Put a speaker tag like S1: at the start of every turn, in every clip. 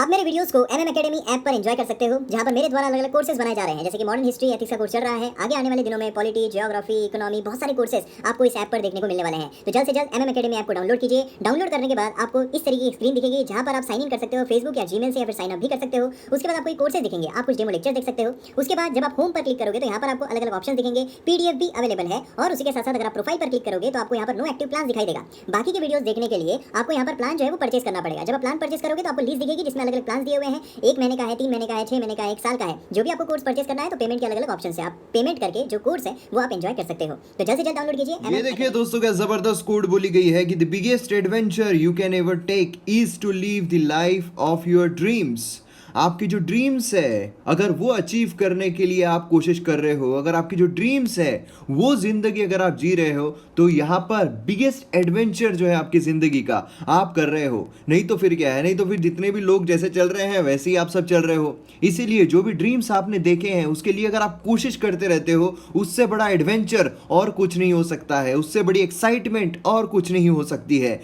S1: आप मेरे वीडियोस को MM एकेडमी ऐप पर एंजॉय कर सकते हो, जहां पर मेरे द्वारा अलग अलग कोर्सेज बनाए जा रहे हैं, जैसे कि मॉडर्न हिस्ट्री, एथिक्स का कोर्स चल रहा है। आगे आने वाले दिनों में पॉलिटी, ज्योग्राफी, इकोनॉमी, बहुत सारे कोर्सेज आपको इस ऐप पर देखने को मिलने वाले हैं। तो जल्द से जल्द MM एकेडमी ऐप को डाउनलोड कीजिए। डाउनलोड करने के बाद आपको इस तरीके की स्क्रीन दिखेगी, जहां पर आप साइन इन कर सकते हो फेसबुक या जीमेल से, या फिर साइन अप भी कर सकते हो। उसके बाद आपको कोर्सेज दिखेंगे, आप कुछ डेमो लेक्चर देख सकते हो। उसके बाद जब आप होम पर क्लिक करोगे तो यहाँ पर आपको अलग अलग ऑप्शन दिखेंगे, PDF भी अवेलेबल है। और उसी के साथ साथ अगर आप प्रोफाइल पर क्लिक करोगे तो आपको यहाँ पर नो एक्टिव प्लान दिखाई देगा। बाकी के वीडियोस देखने के लिए आपको यहाँ पर प्लान जो है वो परचेज करना पड़ेगा। जब आप प्लान परचेज करोगे तो आपको लिस्ट दिखेगी, जिसमें अलग अलग प्लान दिए हुए हैं। 1 महीने का है, 3 महीने का है, 6 महीने का है, 1 साल का है। जो भी आपको कोर्स परचेज करना है तो पेमेंट के अलग अलग ऑप्शन है, आप पेमेंट करके जो कोर्स है वो आप एंजॉय कर सकते हो। तो जल्द से जल्द डाउनलोड कीजिए।
S2: ये देखिए दोस्तों, क्या जबरदस्त कोड बोली गई है कि the biggest adventure you can ever take is to live the life of your dreams. आपकी जो ड्रीम्स है, अगर वो अचीव करने के लिए आप कोशिश कर रहे हो, अगर आपकी जो ड्रीम्स है वो जिंदगी अगर आप जी रहे हो, तो यहाँ पर बिगेस्ट एडवेंचर जो है आपकी जिंदगी का आप कर रहे हो। नहीं तो फिर क्या है, नहीं तो फिर जितने भी लोग जैसे चल रहे हैं वैसे ही आप सब चल रहे हो। इसीलिए जो भी ड्रीम्स आपने देखे हैं उसके लिए अगर आप कोशिश करते रहते हो, उससे बड़ा एडवेंचर और कुछ नहीं हो सकता है, उससे बड़ी एक्साइटमेंट और कुछ नहीं हो सकती है।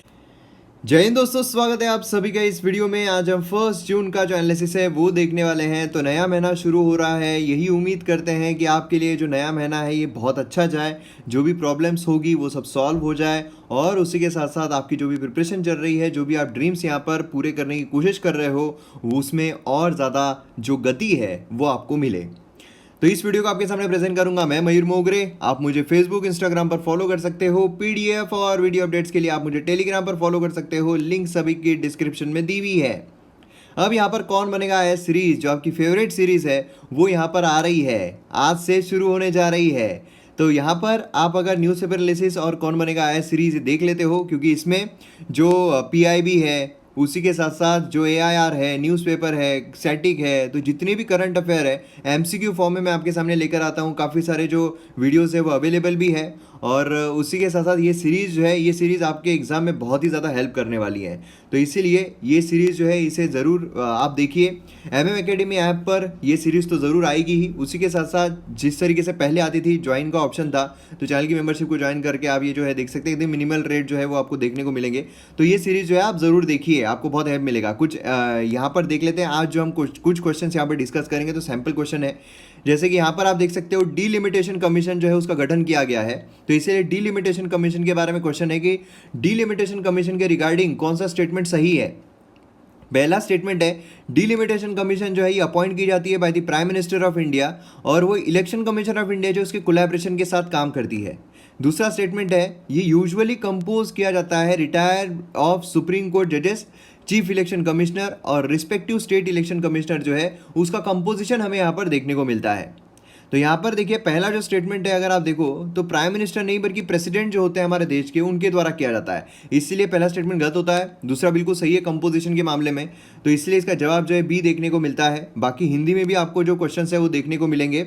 S2: जय हिंद दोस्तों, स्वागत है आप सभी का इस वीडियो में। आज हम 1 जून का जो एनालिसिस है वो देखने वाले हैं। तो नया महीना शुरू हो रहा है, यही उम्मीद करते हैं कि आपके लिए जो नया महीना है ये बहुत अच्छा जाए, जो भी प्रॉब्लम्स होगी वो सब सॉल्व हो जाए, और उसी के साथ साथ आपकी जो भी प्रिपरेशन चल रही है, जो भी आप ड्रीम्स यहाँ पर पूरे करने की कोशिश कर रहे हो, उसमें और ज़्यादा जो गति है वो आपको मिले। तो इस वीडियो को आपके सामने प्रेजेंट करूंगा मैं, मयूर मोगरे। आप मुझे फेसबुक, इंस्टाग्राम पर फॉलो कर सकते हो। PDF और वीडियो अपडेट्स के लिए आप मुझे टेलीग्राम पर फॉलो कर सकते हो, लिंक सभी की डिस्क्रिप्शन में दी हुई है। अब यहाँ पर कौन बनेगा है सीरीज, जो आपकी फेवरेट सीरीज है वो यहाँ पर आ रही है, आज से शुरू होने जा रही है। तो यहाँ पर आप अगर न्यूज़पेपर एनालिसिस और कौन बनेगा है सीरीज देख लेते हो, क्योंकि इसमें जो PIB है, उसी के साथ साथ जो AIR है, न्यूज़पेपर है, स्टैटिक है, तो जितने भी करंट अफेयर है MCQ फॉर्म में मैं आपके सामने लेकर आता हूँ। काफ़ी सारे जो वीडियोस है वो अवेलेबल भी है, और उसी के साथ साथ ये सीरीज़ जो है, ये सीरीज़ आपके एग्ज़ाम में बहुत ही ज़्यादा हेल्प करने वाली है। तो इसीलिए ये सीरीज़ जो है इसे ज़रूर आप देखिए। MM एकेडमी ऐप पर ये सीरीज़ तो ज़रूर आएगी ही। उसी के साथ साथ जिस तरीके से पहले आती थी, ज्वाइन का ऑप्शन था, तो चैनल की मेंबरशिप को ज्वाइन करके आप ये जो है देख सकते हैं, एकदम मिनिमल रेट जो है वो आपको देखने को मिलेंगे। तो ये सीरीज़ जो है आप ज़रूर देखिए, आपको बहुत हेल्प मिलेगा। कुछ यहाँ पर देख लेते हैं। आज जो हम कुछ क्वेश्चन यहाँ पर डिस्कस करेंगे, तो सैम्पल क्वेश्चन है। जैसे कि यहाँ पर आप देख सकते हो, डीलिमिटेशन कमीशन जो है उसका गठन किया गया है। तो इसीलिए डीलिमिटेशन कमीशन के बारे में क्वेश्चन है कि डीलिमिटेशन कमीशन के रिगार्डिंग कौन सा स्टेटमेंट सही है। पहला स्टेटमेंट है, डीलिमिटेशन कमीशन जो है ये अपॉइंट की जाती है by the prime minister of India, और वो इलेक्शन कमीशन ऑफ इंडिया जो उसके कोलैबोरेशन के साथ काम करती है। दूसरा स्टेटमेंट है, ये यूजुअली कंपोज किया जाता है रिटायर ऑफ सुप्रीम कोर्ट जजेस, चीफ इलेक्शन कमिश्नर और रिस्पेक्टिव स्टेट इलेक्शन कमिश्नर जो है उसका कंपोजिशन हमें यहाँ पर देखने को मिलता है। तो यहाँ पर देखिए, पहला जो स्टेटमेंट है अगर आप देखो तो प्राइम मिनिस्टर नहीं बल्कि प्रेसिडेंट जो होते हैं हमारे देश के, उनके द्वारा किया जाता है, इसलिए पहला स्टेटमेंट गलत होता है। दूसरा बिल्कुल सही है कंपोजिशन के मामले में, तो इसलिए इसका जवाब जो है B देखने को मिलता है। बाकी हिंदी में भी आपको जो क्वेश्चन है वो देखने को मिलेंगे।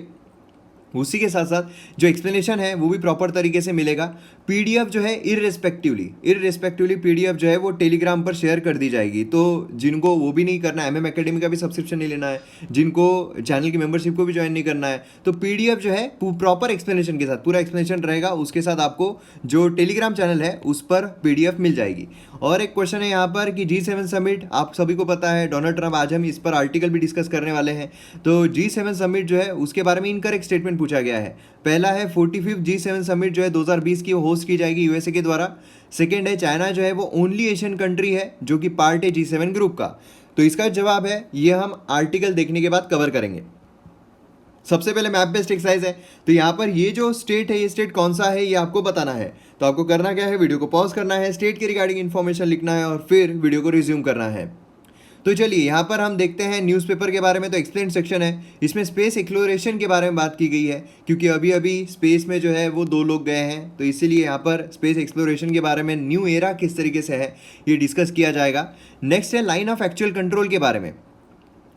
S2: उसी के साथ साथ जो एक्सप्लेनेशन है वो भी प्रॉपर तरीके से मिलेगा। PDF जो है इररिस्पेक्टिवली PDF जो है वो टेलीग्राम पर शेयर कर दी जाएगी। तो जिनको वो भी नहीं करना है, MM एकेडमी का भी सब्सक्रिप्शन नहीं लेना है, जिनको चैनल की मेंबरशिप को भी ज्वाइन नहीं करना है, तो PDF जो है प्रॉपर एक्सप्लेनेशन के साथ, पूरा एक्सप्लेनेशन रहेगा, उसके साथ आपको जो टेलीग्राम चैनल है उस पर PDF मिल जाएगी। और एक क्वेश्चन है यहाँ पर कि G7 समिट, आप सभी को पता है डोनाल्ड ट्रंप, आज हम इस पर आर्टिकल भी डिस्कस करने वाले हैं। तो G7 समिट जो है उसके बारे में इनकरेक्ट स्टेटमेंट पूछा गया है। पहला है 45th G7 समिट जो है 2020 की होस्ट की जाएगी USA के द्वारा। सेकेंड है, चाइना जो है वो ओनली एशियन कंट्री है जो कि पार्ट है G7 ग्रुप का। तो इसका जवाब है, ये हम आर्टिकल देखने के बाद कवर करेंगे। सबसे पहले मैप बेस्ड एक्सरसाइज है। तो यहाँ पर ये जो स्टेट है, ये स्टेट कौन सा है ये आपको बताना है। तो आपको करना क्या है, वीडियो को पॉज करना है, स्टेट के रिगार्डिंग इन्फॉर्मेशन लिखना है, और फिर वीडियो को रिज्यूम करना है। तो चलिए यहाँ पर हम देखते हैं न्यूज़पेपर के बारे में। तो एक्सप्लेन सेक्शन है, इसमें स्पेस एक्सप्लोरेशन के बारे में बात की गई है, क्योंकि अभी अभी स्पेस में जो है वो 2 लोग गए हैं, तो इसीलिए यहाँ पर स्पेस एक्सप्लोरेशन के बारे में न्यू एरा किस तरीके से है ये डिस्कस किया जाएगा। नेक्स्ट है लाइन ऑफ एक्चुअल कंट्रोल के बारे में,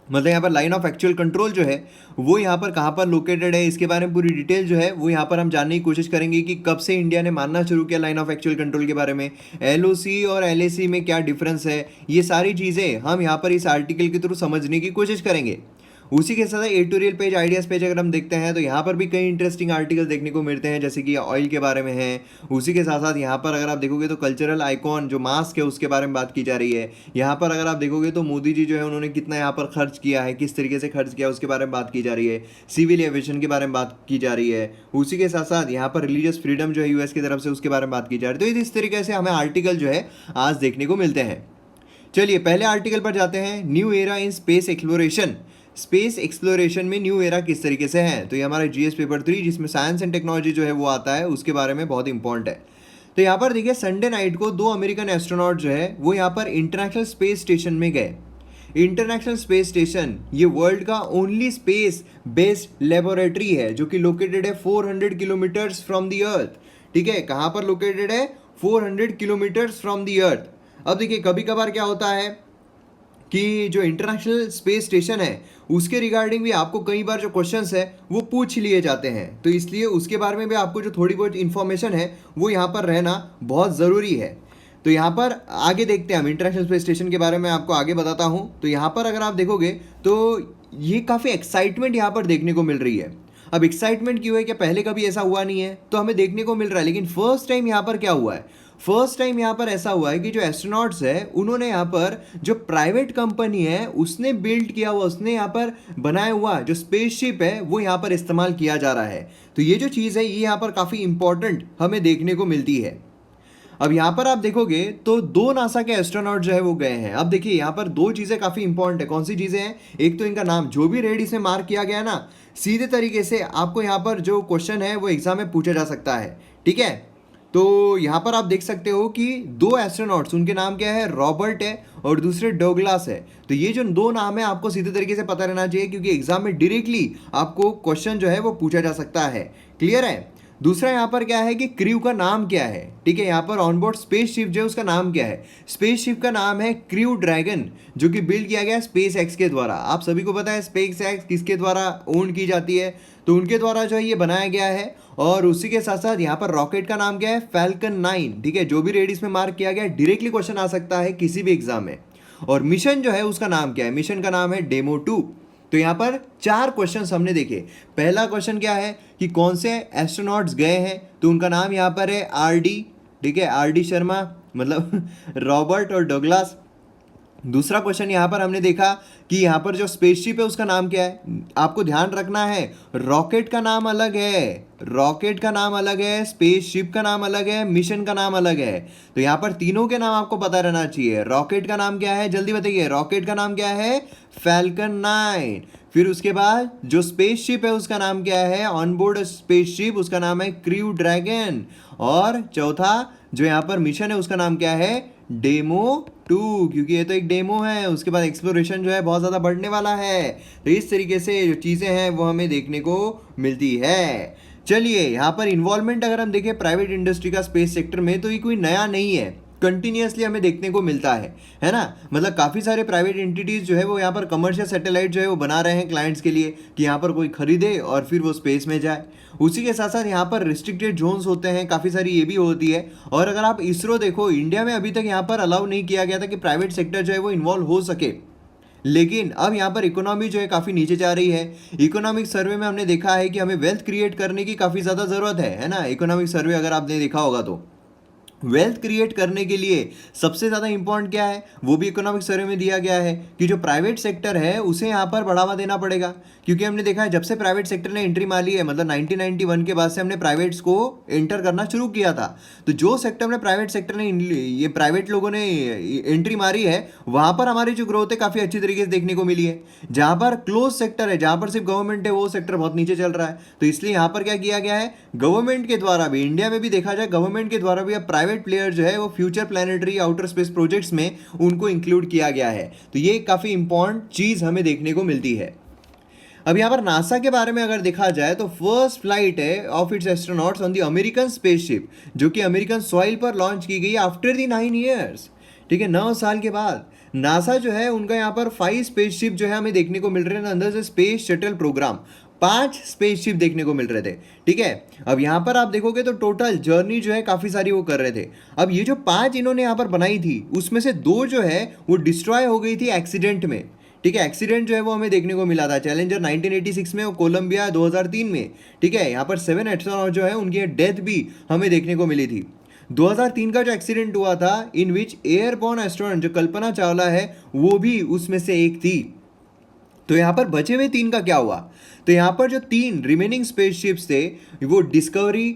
S2: मतलब यहाँ पर लाइन ऑफ एक्चुअल कंट्रोल जो है वो यहाँ पर कहाँ पर लोकेटेड है, इसके बारे में पूरी डिटेल जो है वो यहाँ पर हम जानने की कोशिश करेंगे कि कब से इंडिया ने मानना शुरू किया लाइन ऑफ एक्चुअल कंट्रोल के बारे में, LOC और LAC में क्या डिफरेंस है, ये सारी चीज़ें हम यहाँ पर इस आर्टिकल के थ्रू समझने की कोशिश करेंगे। उसी के साथ एडिटोरियल पेज, आइडियाज़ पेज अगर हम देखते हैं तो यहाँ पर भी कई इंटरेस्टिंग आर्टिकल देखने को मिलते हैं, जैसे कि ऑयल के बारे में है। उसी के साथ साथ यहाँ पर अगर आप देखोगे तो कल्चरल आइकॉन जो मास्क है उसके बारे में बात की जा रही है। यहाँ पर अगर आप देखोगे तो मोदी जी जो है उन्होंने कितना यहाँ पर खर्च किया है, किस तरीके से खर्च किया उसके बारे में बात की जा रही है। सिविल एविएशन के बारे में बात की जा रही है। उसी के साथ साथ यहाँ पर रिलीजियस फ्रीडम जो है यूएस की तरफ से उसके बारे में बात की जा रही है। तो इस तरीके से हमें आर्टिकल जो है आज देखने को मिलते हैं। चलिए पहले आर्टिकल पर जाते हैं, new era in space exploration. Space exploration में न्यू एरा किस तरीके से है, तो ये हमारा जीएस पेपर 3 जिसमें साइंस एंड टेक्नोलॉजी जो है वो आता है, उसके बारे में बहुत इंपॉर्टेंट है। तो यहाँ पर देखिए संडे नाइट को 2 अमेरिकन एस्ट्रोनॉट जो है वो यहाँ पर इंटरनेशनल स्पेस स्टेशन में गए। इंटरनेशनल स्पेस स्टेशन ये वर्ल्ड का ओनली स्पेस बेस्ड लेबोरेटरी है जो कि लोकेटेड है 400 किलोमीटर्स फ्रॉम द अर्थ। ठीक है, कहाँ पर लोकेटेड है? 400 किलोमीटर्स फ्रॉम द अर्थ। अब देखिए कभी कभार क्या होता है कि जो इंटरनेशनल स्पेस स्टेशन है उसके रिगार्डिंग भी आपको कई बार जो क्वेश्चंस है वो पूछ लिए जाते हैं, तो इसलिए उसके बारे में भी आपको जो थोड़ी बहुत इन्फॉर्मेशन है वो यहाँ पर रहना बहुत ज़रूरी है। तो यहाँ पर आगे देखते हैं, हम इंटरनेशनल स्पेस स्टेशन के बारे में आपको आगे बताता हूँ। तो यहाँ पर अगर आप देखोगे तो ये काफ़ी एक्साइटमेंट यहाँ पर देखने को मिल रही है। अब एक्साइटमेंट क्यों है कि पहले कभी ऐसा हुआ नहीं है, तो हमें देखने को मिल रहा है, लेकिन फर्स्ट टाइम यहाँ पर क्या हुआ है? फर्स्ट टाइम यहाँ पर ऐसा हुआ है कि जो एस्ट्रोनॉट्स है उन्होंने यहाँ पर जो प्राइवेट कंपनी है उसने बिल्ड किया हुआ, उसने यहाँ पर बनाया हुआ जो स्पेसशिप है वो यहाँ पर इस्तेमाल किया जा रहा है। तो ये जो चीज़ है ये यहाँ पर काफ़ी इंपॉर्टेंट हमें देखने को मिलती है। अब यहाँ पर आप देखोगे तो 2 नासा के एस्ट्रोनॉट जो है वो गए हैं। अब देखिए यहाँ पर 2 चीज़ें काफ़ी इंपॉर्टेंट है। कौन सी चीज़ें हैं? एक तो इनका नाम, जो भी रेड इसमें मार्क किया गया है ना, सीधे तरीके से आपको यहाँ पर जो क्वेश्चन है वो एग्जाम में पूछा जा सकता है। ठीक है, तो यहाँ पर आप देख सकते हो कि 2 एस्ट्रोनॉट्स, उनके नाम क्या है? रॉबर्ट है और दूसरे डोगलास है। तो ये जो 2 नाम है आपको सीधे तरीके से पता रहना चाहिए, क्योंकि एग्जाम में डायरेक्टली आपको क्वेश्चन जो है वो पूछा जा सकता है। क्लियर है? दूसरा यहाँ पर क्या है कि क्रू का नाम क्या है। ठीक है, यहाँ पर ऑनबोर्ड स्पेसशिप जो है उसका नाम क्या है? स्पेसशिप का नाम है क्रू ड्रैगन, जो कि बिल्ड किया गया है स्पेस एक्स के द्वारा। आप सभी को पता है स्पेस एक्स किसके द्वारा ओन की जाती है, तो उनके द्वारा जो है ये बनाया गया है। और उसी के साथ साथ यहाँ पर रॉकेट का नाम क्या है? फैल्कन 9। ठीक है, जो भी रेड इसमें मार्क किया गया है डायरेक्टली क्वेश्चन आ सकता है किसी भी एग्जाम में। और मिशन जो है उसका नाम क्या है? मिशन का नाम है डेमो 2। तो यहाँ पर 4 क्वेश्चन हमने देखे। पहला क्वेश्चन क्या है कि कौन से एस्ट्रोनॉट्स गए हैं, तो उनका नाम यहाँ पर है आरडी। ठीक है, आरडी शर्मा, मतलब रॉबर्ट और डगलास। दूसरा क्वेश्चन यहाँ पर हमने देखा कि यहाँ पर जो स्पेसशिप है उसका नाम क्या है। आपको ध्यान रखना है, रॉकेट का नाम अलग है, रॉकेट का नाम अलग है, स्पेसशिप का नाम अलग है, मिशन का नाम अलग है। तो यहाँ पर तीनों के नाम आपको पता रहना चाहिए। रॉकेट का नाम क्या है? जल्दी बताइए, रॉकेट का नाम क्या है? फैल्कन 9। फिर उसके बाद जो स्पेसशिप है उसका नाम क्या है? ऑनबोर्ड स्पेसशिप, उसका नाम है क्रू ड्रैगन। और चौथा जो यहाँ पर मिशन है उसका नाम क्या है? डेमो 2, क्योंकि ये तो एक डेमो है, उसके बाद एक्सप्लोरेशन जो है बहुत ज़्यादा बढ़ने वाला है। तो इस तरीके से जो चीज़ें हैं वो हमें देखने को मिलती है। चलिए यहाँ पर इन्वॉल्वमेंट अगर हम देखें प्राइवेट इंडस्ट्री का स्पेस सेक्टर में, तो ये कोई नया नहीं है, कंटिन्यूसली हमें देखने को मिलता है ना। मतलब काफ़ी सारे प्राइवेट एंटिटीज़ जो है वो यहाँ पर कमर्शियल सैटेलाइट जो है वो बना रहे हैं क्लाइंट्स के लिए, कि यहाँ पर कोई खरीदे और फिर वो स्पेस में जाए। उसी के साथ साथ यहाँ पर रिस्ट्रिक्टेड जोन्स होते हैं, काफ़ी सारी ये भी होती है। और अगर आप इसरो देखो, इंडिया में अभी तक यहाँ पर अलाउ नहीं किया गया था कि प्राइवेट सेक्टर जो है वो इन्वॉल्व हो सके, लेकिन अब यहाँ पर इकोनॉमी जो है काफ़ी नीचे जा रही है। इकोनॉमिक सर्वे में हमने देखा है कि हमें वेल्थ क्रिएट करने की काफ़ी ज़्यादा ज़रूरत है ना। इकोनॉमिक सर्वे अगर आपने देखा होगा तो वेल्थ क्रिएट करने के लिए सबसे ज़्यादा इंपॉर्टेंट क्या है, वो भी इकोनॉमिक सर्वे में दिया गया है कि जो प्राइवेट सेक्टर है उसे यहाँ पर बढ़ावा देना पड़ेगा। क्योंकि हमने देखा है जब से प्राइवेट सेक्टर ने एंट्री मारी है, मतलब 1991 के बाद से हमने प्राइवेट्स को एंटर करना शुरू किया था। तो जो सेक्टर में प्राइवेट सेक्टर ने, ये प्राइवेट लोगों ने एंट्री मारी है, वहाँ पर हमारी जो ग्रोथ है काफ़ी अच्छी तरीके से देखने को मिली है। जहाँ पर क्लोज सेक्टर है, जहाँ पर सिर्फ गवर्नमेंट है, वो सेक्टर बहुत नीचे चल रहा है। तो इसलिए यहाँ पर क्या किया गया है, गवर्नमेंट के द्वारा भी, इंडिया में भी देखा जाए गवर्नमेंट के द्वारा भी अब प्राइवेट प्लेयर जो है वो future planetary outer space projects में उनको इंक्लूड किया गया है। तो ये काफ़ी इंपॉर्टेंट चीज़ हमें देखने को मिलती है। अब यहाँ पर नासा के बारे में अगर देखा जाए तो फर्स्ट फ्लाइट है of its astronauts on the American spaceship, जो कि अमेरिकन सॉइल पर लॉन्च की गई आफ्टर द 9 ईयर्स। ठीक है, 9 साल के बाद नासा जो है उनका यहाँ पर 5 स्पेसशिप जो है हमें देखने को मिल रहे हैं अंदर से स्पेस शटल प्रोग्राम। 5 स्पेसशिप देखने को मिल रहे थे। ठीक है, अब यहाँ पर आप देखोगे तो टोटल जर्नी जो है काफ़ी सारी वो कर रहे थे। अब ये जो 5 इन्होंने यहाँ पर बनाई थी उसमें से 2 जो है वो डिस्ट्रॉय हो गई थी एक्सीडेंट में। ठीक है। एक्सीडेंट जो है वो हमें देखने को मिला था चैलेंजर 1986 में और कोलंबिया 2003 में। ठीक है, यहाँ पर 7 एस्ट्रोनॉट जो है उनकी डेथ भी हमें देखने को मिली थी। 2003 का जो एक्सीडेंट हुआ था इन विच एयरबॉर्न एस्ट्रोनॉट जो कल्पना चावला है वो भी उसमें से एक थी। तो यहाँ पर बचे हुए 3 का क्या हुआ? तो यहाँ पर जो 3 रिमेनिंग स्पेसशिप्स थे वो डिस्कवरी,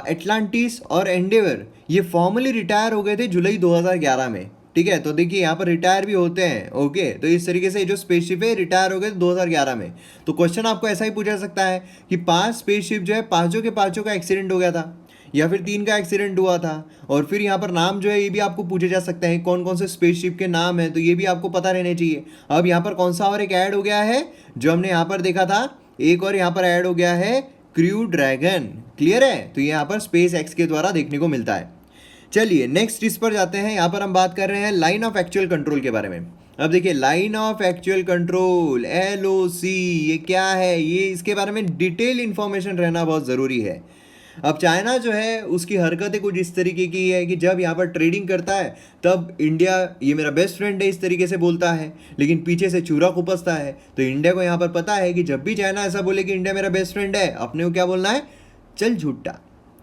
S2: एटलांटिस और एंडेवर, ये फॉर्मली रिटायर हो गए थे जुलाई 2011 में। ठीक है, तो देखिए यहाँ पर रिटायर भी होते हैं। ओके, तो इस तरीके से जो स्पेसशिप है रिटायर हो गए 2011 में। तो क्वेश्चन आपको ऐसा ही पूछा सकता है कि 5 स्पेसशिप जो है पांचों के पांचों का एक्सीडेंट हो गया था या फिर 3 का एक्सीडेंट हुआ था। और फिर यहाँ पर नाम जो है ये भी आपको पूछे जा सकते हैं कौन कौन से स्पेसशिप के नाम है, तो ये भी आपको पता रहने चाहिए। अब यहाँ पर कौन सा और एक ऐड हो गया है जो हमने यहाँ पर देखा था, एक और यहाँ पर ऐड हो गया है क्रू ड्रैगन। क्लियर है? तो यहाँ पर स्पेस एक्स के द्वारा देखने को मिलता है। चलिए नेक्स्ट इस पर जाते हैं। यहाँ पर हम बात कर रहे हैं लाइन ऑफ एक्चुअल कंट्रोल के बारे में। अब देखिए line of actual control LOC ये क्या है, ये इसके बारे में डिटेल इंफॉर्मेशन रहना बहुत ज़रूरी है। अब चाइना जो है उसकी हरकतें कुछ इस तरीके की है कि जब यहाँ पर ट्रेडिंग करता है तब इंडिया ये मेरा बेस्ट फ्रेंड है इस तरीके से बोलता है, लेकिन पीछे से चूरा खुपसता है। तो इंडिया को यहाँ पर पता है कि जब भी चाइना ऐसा बोले कि इंडिया मेरा बेस्ट फ्रेंड है, अपने को क्या बोलना है, चल झूठा।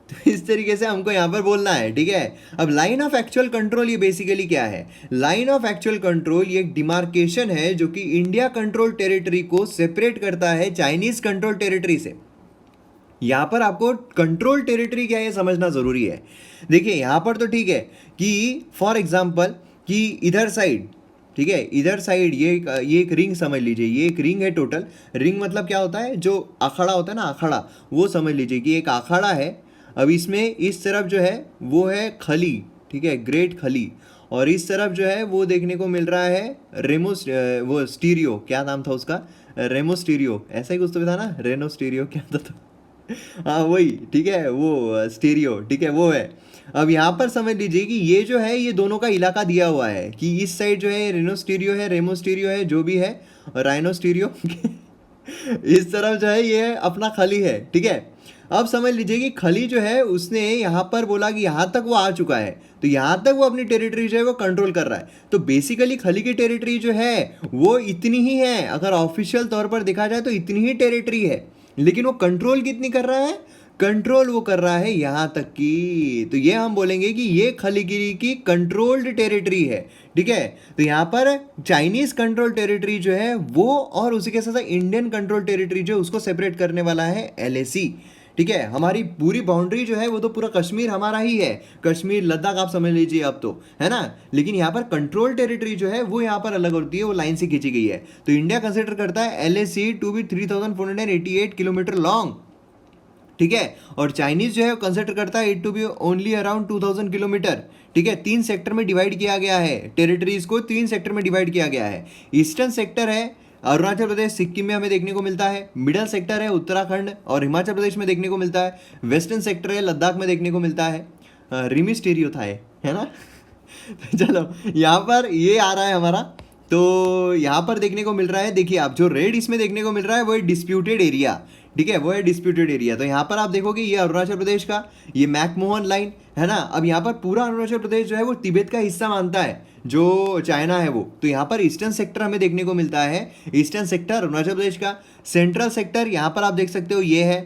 S2: तो इस तरीके से हमको यहाँ पर बोलना है। ठीक है, अब लाइन ऑफ एक्चुअल कंट्रोल ये बेसिकली क्या है? लाइन ऑफ एक्चुअल कंट्रोल ये एक डिमार्केशन है जो कि इंडिया कंट्रोल टेरिटरी को सेपरेट करता है चाइनीज कंट्रोल टेरिटरी से। यहाँ पर आपको कंट्रोल टेरिटरी क्या है ये समझना ज़रूरी है। देखिए यहाँ पर तो ठीक है कि फॉर एग्जांपल कि इधर साइड, ठीक है, इधर साइड ये एक रिंग समझ लीजिए, ये एक रिंग है टोटल। रिंग मतलब क्या होता है, जो अखाड़ा होता है ना, अखाड़ा, वो समझ लीजिए कि एक अखाड़ा है। अब इसमें इस तरफ जो है वो है खली, ठीक है, ग्रेट खली, और इस तरफ जो है वो देखने को मिल रहा है रेमो, वो स्टीरियो, क्या नाम था उसका, रेमो स्टीरियो, ऐसा ही कुछ तो था ना, रेनो स्टीरियो क्या था हाँ वही, ठीक है, वो स्टीरियो, ठीक है, वो है। अब यहाँ पर समझ लीजिए कि ये जो है ये दोनों का इलाका दिया हुआ है कि इस साइड जो है रेनो स्टीरियो है, रेमो स्टीरियो है, जो भी है, राइनो स्टीरियो इस तरफ जो है ये अपना खली है। ठीक है, अब समझ लीजिए कि खली जो है उसने यहाँ पर बोला कि यहाँ तक वो आ चुका है, तो यहाँ तक वो अपनी टेरिटरी जो है वो कंट्रोल कर रहा है। तो बेसिकली खली की टेरिटरी जो है वो इतनी ही है, अगर ऑफिशियल तौर पर देखा जाए तो इतनी ही टेरिटरी है, लेकिन वो कंट्रोल कितनी कर रहा है, कंट्रोल वो कर रहा है यहाँ तक की। तो ये हम बोलेंगे कि ये खलीगिरी की कंट्रोल्ड टेरिटरी है। ठीक है, तो यहाँ पर चाइनीज कंट्रोल टेरिटरी जो है वो और उसी के साथ साथ इंडियन कंट्रोल टेरिटरी जो है उसको सेपरेट करने वाला है LAC। ठीक है, हमारी पूरी बाउंड्री जो है वो तो पूरा कश्मीर हमारा ही है, कश्मीर लद्दाख आप समझ लीजिए अब तो, है ना। लेकिन यहाँ पर कंट्रोल टेरिटरी जो है वो यहाँ पर अलग होती है, वो लाइन से खींची गई है। तो इंडिया कंसिडर करता है LAC to be 3488 kilometre long. ठीक है, और चाइनीज जो है कंसिडर करता है it to be only around 2000 kilometre. ठीक है, 3 सेक्टर में डिवाइड किया गया है, टेरिटरीज को 3 सेक्टर में डिवाइड किया गया है। ईस्टर्न सेक्टर है अरुणाचल प्रदेश सिक्किम में हमें देखने को मिलता है, मिडल सेक्टर है उत्तराखंड और हिमाचल प्रदेश में देखने को मिलता है, वेस्टर्न सेक्टर है लद्दाख में देखने को मिलता है। रिमी स्टीरियो था ये, है ना चलो यहाँ पर ये आ रहा है हमारा, तो यहाँ पर देखने को मिल रहा है, देखिए आप जो रेड इसमें देखने को मिल रहा है वो है डिस्प्यूटेड एरिया। ठीक है, वो है डिस्प्यूटेड एरिया। तो यहाँ पर आप देखोगे ये अरुणाचल प्रदेश का ये मैकमोहन लाइन है ना। अब यहाँ पर पूरा अरुणाचल प्रदेश जो है वो तिब्बत का हिस्सा मानता है जो चाइना है वो। तो यहाँ पर ईस्टर्न सेक्टर हमें देखने को मिलता है, ईस्टर्न सेक्टर अरुणाचल प्रदेश का। सेंट्रल सेक्टर यहाँ पर आप देख सकते हो ये है,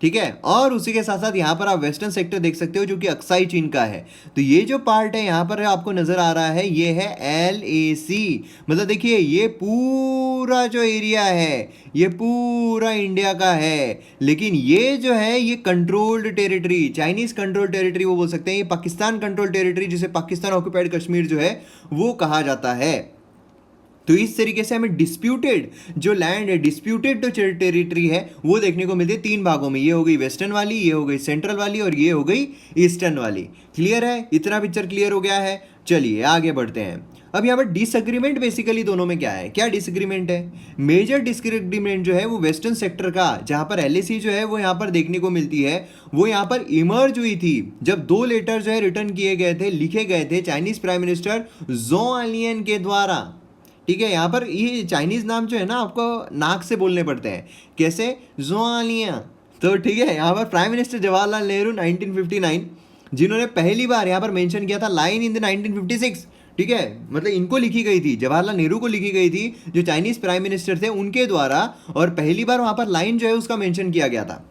S2: ठीक है, और उसी के साथ साथ यहाँ पर आप वेस्टर्न सेक्टर देख सकते हो जो कि अक्साई चीन का है। तो ये जो पार्ट है यहाँ पर आपको नजर आ रहा है ये है LAC। मतलब देखिए ये पूरा जो एरिया है ये पूरा इंडिया का है, लेकिन ये जो है ये controlled territory, Chinese control territory वो बोल सकते हैं, ये पाकिस्तान कंट्रोल टेरिटरी जिसे पाकिस्तान ऑक्यूपाइड कश्मीर जो है वो कहा जाता है। तो इस तरीके से हमें डिस्प्यूटेड जो लैंड है, डिस्प्यूटेड जो टेरिटरी है वो देखने को मिलती है 3 भागों में। ये हो गई वेस्टर्न वाली, ये हो गई सेंट्रल वाली और ये हो गई ईस्टर्न वाली। क्लियर है, इतना पिक्चर क्लियर हो गया है। चलिए आगे बढ़ते हैं। अब यहाँ पर डिसएग्रीमेंट बेसिकली दोनों में क्या है, क्या डिसएग्रीमेंट है? मेजर डिसएग्रीमेंट जो है वो वेस्टर्न सेक्टर का, जहाँ पर LAC जो है वो यहाँ पर देखने को मिलती है, वो यहाँ पर इमर्ज हुई थी जब 2 लेटर जो है रिटर्न किए गए थे, लिखे गए थे चाइनीज प्राइम मिनिस्टर ज़ो अलियन के द्वारा। ठीक है, यहाँ पर ये चाइनीज नाम जो है ना आपको नाक से बोलने पड़ते हैं, कैसे, ज़ोआलिया। तो ठीक है, यहाँ पर प्राइम मिनिस्टर जवाहरलाल नेहरू 1959 जिन्होंने पहली बार यहाँ पर मेंशन किया था लाइन इन द 1956 ठीक है, मतलब इनको लिखी गई थी, जवाहरलाल नेहरू को लिखी गई थी, जो चाइनीज प्राइम मिनिस्टर थे उनके द्वारा, और पहली बार वहां पर लाइन जो है उसका मेंशन किया गया था।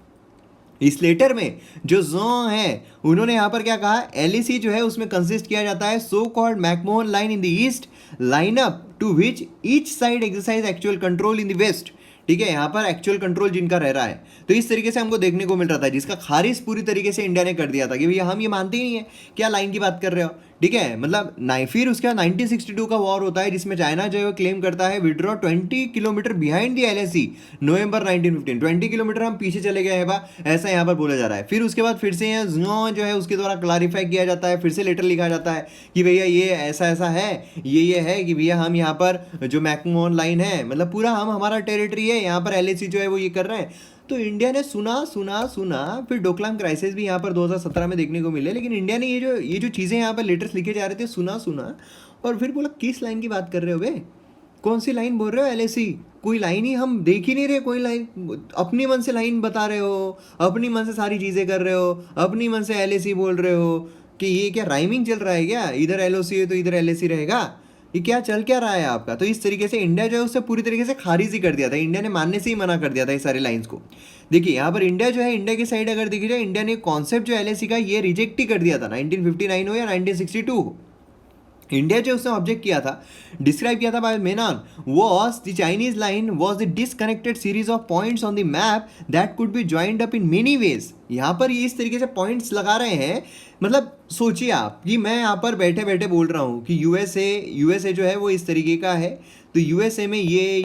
S2: इस लेटर में जो जो है उन्होंने यहाँ पर क्या कहा, एलएसी जो है उसमें कंसिस्ट किया जाता है so called McMahon line in the east, line up to which each side exercise actual control in the west. ठीक है, यहाँ पर एक्चुअल कंट्रोल जिनका रह रहा है, तो इस तरीके से हमको देखने को मिल रहा था, जिसका खारिज पूरी तरीके से इंडिया ने कर दिया था कि भैया हम ये मानते ही नहीं है, क्या लाइन की बात कर रहे हो। ठीक है, मतलब फिर उसके बाद 1962 का वॉर होता है, जिसमें चाइना जो है क्लेम करता है withdraw 20 kilometre behind the LAC, November 1915, 20 kilometre हम पीछे चले गए हैं बा, ऐसा यहाँ पर बोला जा रहा है। फिर उसके बाद फिर से यहाँ जो है उसके द्वारा क्लारीफाई किया जाता है, फिर से लेटर लिखा जाता है कि भैया ये ऐसा ऐसा है, ये है कि भैया हम यहाँ पर जो मैकमोहन लाइन है, मतलब पूरा हम हमारा टेरिटरी है, यहाँ पर एलएसी जो है वो ये कर रहे हैं। तो इंडिया ने सुना सुना सुना, फिर डोकलाम क्राइसिस भी यहाँ पर 2017 में देखने को मिले, लेकिन इंडिया ने ये जो चीज़ें यहाँ पर लेटर्स लिखे जा रहे थे, सुना सुना, और फिर बोला किस लाइन की बात कर रहे हो बे, कौन सी लाइन बोल रहे हो, एलएसी कोई लाइन ही हम देख ही नहीं रहे, कोई लाइन, अपनी मन से लाइन बता रहे हो, अपनी मन से सारी चीज़ें कर रहे हो, अपनी मन से एलएसी बोल रहे हो, कि ये क्या राइमिंग चल रहा है क्या, इधर एलओसी है तो इधर एलएसी रहेगा, ये क्या चल क्या रहा है आपका। तो इस तरीके से इंडिया जो है उससे पूरी तरीके से खारिज ही कर दिया था, इंडिया ने मानने से ही मना कर दिया था ये सारी लाइंस को। देखिए यहाँ पर इंडिया जो है, इंडिया की साइड अगर देखी जाए, इंडिया ने कॉन्सेप्ट जो एलएसी का ये रिजेक्ट ही कर दिया था, 1959 हो या 1962 हो। इंडिया जो उसने ऑब्जेक्ट किया था, डिस्क्राइब किया था by Menon, was the Chinese line was the disconnected series of points on the map that could be joined up in many ways. यहाँ पर ये इस तरीके से पॉइंट्स लगा रहे हैं, मतलब सोचिए आप कि मैं यहाँ पर बैठे बैठे बोल रहा हूँ कि यूएसए जो है वो इस तरीके का है, तो यूएसए में ये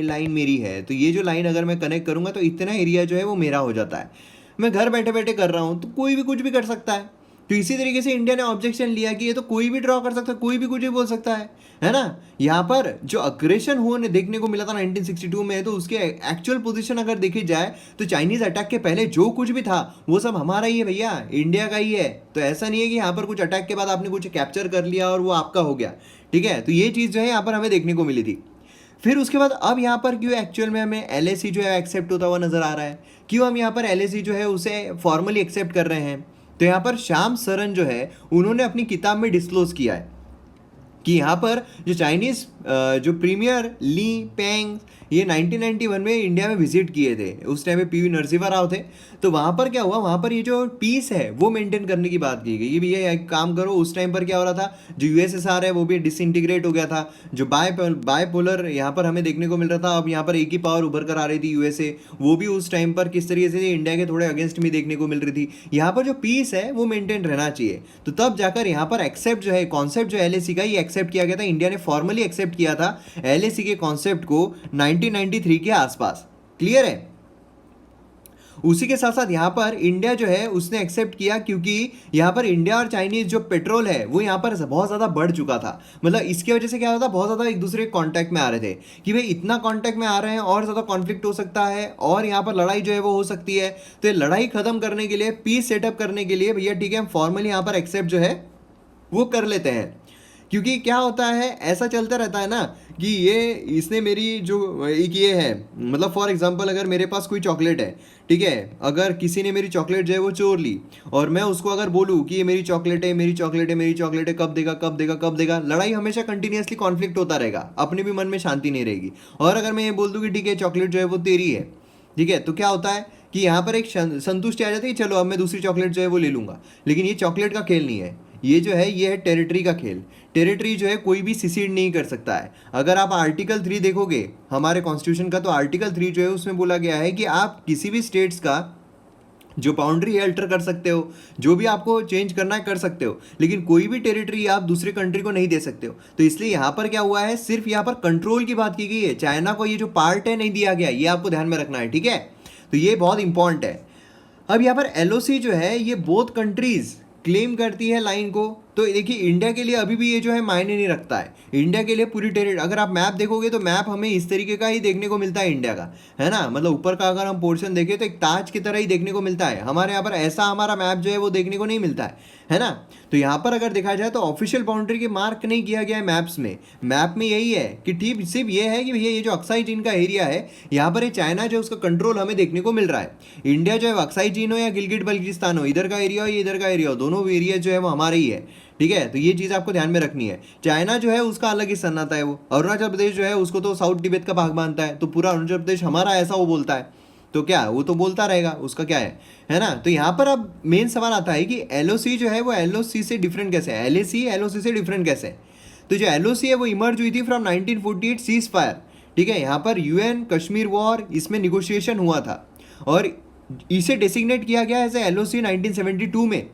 S2: लाइन मेरी है, तो ये जो लाइन अगर मैं कनेक्ट करूँगा तो इतना एरिया जो है वो मेरा हो जाता है। मैं घर बैठे बैठे कर रहा हूँ, तो कोई भी कुछ भी कर सकता है। तो इसी तरीके से इंडिया ने ऑब्जेक्शन लिया कि ये तो कोई भी ड्रॉ कर सकता है, कोई भी कुछ भी बोल सकता है ना। यहाँ पर जो अग्रेशन हुआ देखने को मिला था 1962 में, तो उसके एक्चुअल पोजीशन अगर देखी जाए तो चाइनीज अटैक के पहले जो कुछ भी था वो सब हमारा ही है भैया, इंडिया का ही है। तो ऐसा नहीं है कि यहाँ पर कुछ अटैक के बाद आपने कुछ कैप्चर कर लिया और वो आपका हो गया। ठीक है, तो ये चीज़ जो है यहाँ पर हमें देखने को मिली थी। फिर उसके बाद अब यहाँ पर क्यों एक्चुअल में हमें एलएसी जो है एक्सेप्ट होता हुआ नजर आ रहा है, क्यों हम यहाँ पर एलएसी जो है उसे फॉर्मली एक्सेप्ट कर रहे हैं। तो यहाँ पर श्याम सरन जो है उन्होंने अपनी किताब में डिस्क्लोज किया है कि यहाँ पर जो चाइनीज जो प्रीमियर ली पेंग ये 1991 में इंडिया में विजिट किए थे, उस टाइम पे पीवी नरसिम्हा राव थे। तो वहाँ पर क्या हुआ, वहाँ पर ये जो पीस है वो मेंटेन करने की बात की गई, ये भी ये काम करो। उस टाइम पर क्या हो रहा था, जो यूएसएसआर है वो भी डिसइंटीग्रेट हो गया था, जो बायपोलर यहाँ पर हमें देखने को मिल रहा था। अब यहाँ पर एक ही पावर उभर कर आ रही थी यूएसए, वो भी उस टाइम पर किस तरीके से इंडिया के थोड़े अगेंस्ट में देखने को मिल रही थी। यहाँ पर जो पीस है वो मेंटेन रहना चाहिए, तो तब जाकर यहाँ पर एक्सेप्ट जो है कॉन्सेप्ट जो एलएसी का ये एक्सेप्ट किया गया था। इंडिया ने फॉर्मली एक्सेप्ट किया था एलएसी के कॉन्सेप्ट को 1993 के आसपास। क्लियर है। उसी के साथ साथ यहाँ पर इंडिया जो है उसने एक्सेप्ट किया, क्योंकि यहाँ पर इंडिया और चाइनीज जो पेट्रोल है वो यहाँ पर बहुत ज़्यादा बढ़ चुका था। मतलब इसकी वजह से क्या होता था, बहुत ज़्यादा एक दूसरे के कांटेक्ट में आ रहे थे कि भाई इतना कांटेक्ट में आ रहे हैं और ज़्यादा कॉन्फ्लिक्ट हो सकता है और यहाँ पर लड़ाई जो है वो हो सकती है। तो ये लड़ाई खत्म करने के लिए, पीस सेटअप करने के लिए भैया ठीक है हम फॉर्मली यहाँ पर एक्सेप्ट जो है वो कर लेते हैं। क्योंकि क्या होता है, ऐसा चलता रहता है ना कि ये इसने मेरी जो एक ये है, मतलब फॉर एग्जांपल अगर मेरे पास कोई चॉकलेट है, ठीक है, अगर किसी ने मेरी चॉकलेट जो है वो चोर ली और मैं उसको अगर बोलूँ कि ये मेरी चॉकलेट है, मेरी चॉकलेट है, मेरी चॉकलेट है, कब देगा कब देगा कब देगा, लड़ाई हमेशा कंटिन्यूसली कॉन्फ्लिक्ट होता रहेगा, अपने भी मन में शांति नहीं रहेगी। और अगर मैं ये बोल दूँ कि ठीक है चॉकलेट जो है वो तेरी है, ठीक है, तो क्या होता है कि यहाँ पर एक संतुष्टि आ जाती है, चलो अब मैं दूसरी चॉकलेट जो है वो ले लूँगा। लेकिन ये चॉकलेट का खेल नहीं है, ये जो है ये है टेरिटरी का खेल। टेरिटरी जो है कोई भी सिसीड नहीं कर सकता है। अगर आप आर्टिकल 3 देखोगे हमारे कॉन्स्टिट्यूशन का, तो आर्टिकल 3 जो है उसमें बोला गया है कि आप किसी भी स्टेट्स का जो बाउंड्री है अल्टर कर सकते हो, जो भी आपको चेंज करना है कर सकते हो, लेकिन कोई भी टेरिटरी आप दूसरे कंट्री को नहीं दे सकते हो। तो इसलिए यहाँ पर क्या हुआ है, सिर्फ यहाँ पर कंट्रोल की बात की गई है, चाइना को ये जो पार्ट है नहीं दिया गया, ये आपको ध्यान में रखना है। ठीक है, तो ये बहुत इंपॉर्टेंट है। अब यहाँ पर एलओसी जो है ये बोथ कंट्रीज क्लेम करती है लाइन को। तो देखिए इंडिया के लिए अभी भी ये जो है मायने नहीं रखता है। इंडिया के लिए पूरी टेरिटरी, अगर आप मैप देखोगे तो मैप हमें इस तरीके का ही देखने को मिलता है इंडिया का, है ना। मतलब ऊपर का अगर हम पोर्शन देखें तो एक ताज की तरह ही देखने को मिलता है। हमारे यहाँ पर ऐसा हमारा मैप जो है वो देखने को नहीं मिलता है ना। तो यहाँ पर अगर देखा जाए तो ऑफिशियल बाउंड्री की मार्क नहीं किया गया है मैप्स में। मैप में यही है कि ठीक सिर्फ ये है कि भैया ये जो अक्साई चीन का एरिया है, यहाँ पर ये चाइना जो उसका कंट्रोल हमें देखने को मिल रहा है। इंडिया जो है अक्साई चीन हो या गिलगिट बल्टिस्तान हो, इधर का एरिया हो या इधर का एरिया हो, दोनों एरिया जो है वो हमारे ही है। ठीक है, तो ये चीज़ आपको ध्यान में रखनी है। चाइना जो है उसका अलग ही सन्नाटा है, वो अरुणाचल प्रदेश जो है उसको तो साउथ तिब्बत का भाग मानता है, तो पूरा अरुणाचल प्रदेश हमारा ऐसा वो बोलता है, तो क्या वो तो बोलता रहेगा, उसका क्या है ना। तो यहाँ पर अब मेन सवाल आता है कि एलओसी जो है वो एलओसी से डिफरेंट कैसे है, एलएसी एलओसी से डिफरेंट कैसे है। तो जो एलओसी है वो इमर्ज हुई थी फ्रॉम 1948 सीज फायर, ठीक है। यहाँ पर यूएन कश्मीर वॉर इसमें निगोशिएशन हुआ था और इसे डेसिग्नेट किया गया एज एलओसी 1972 में।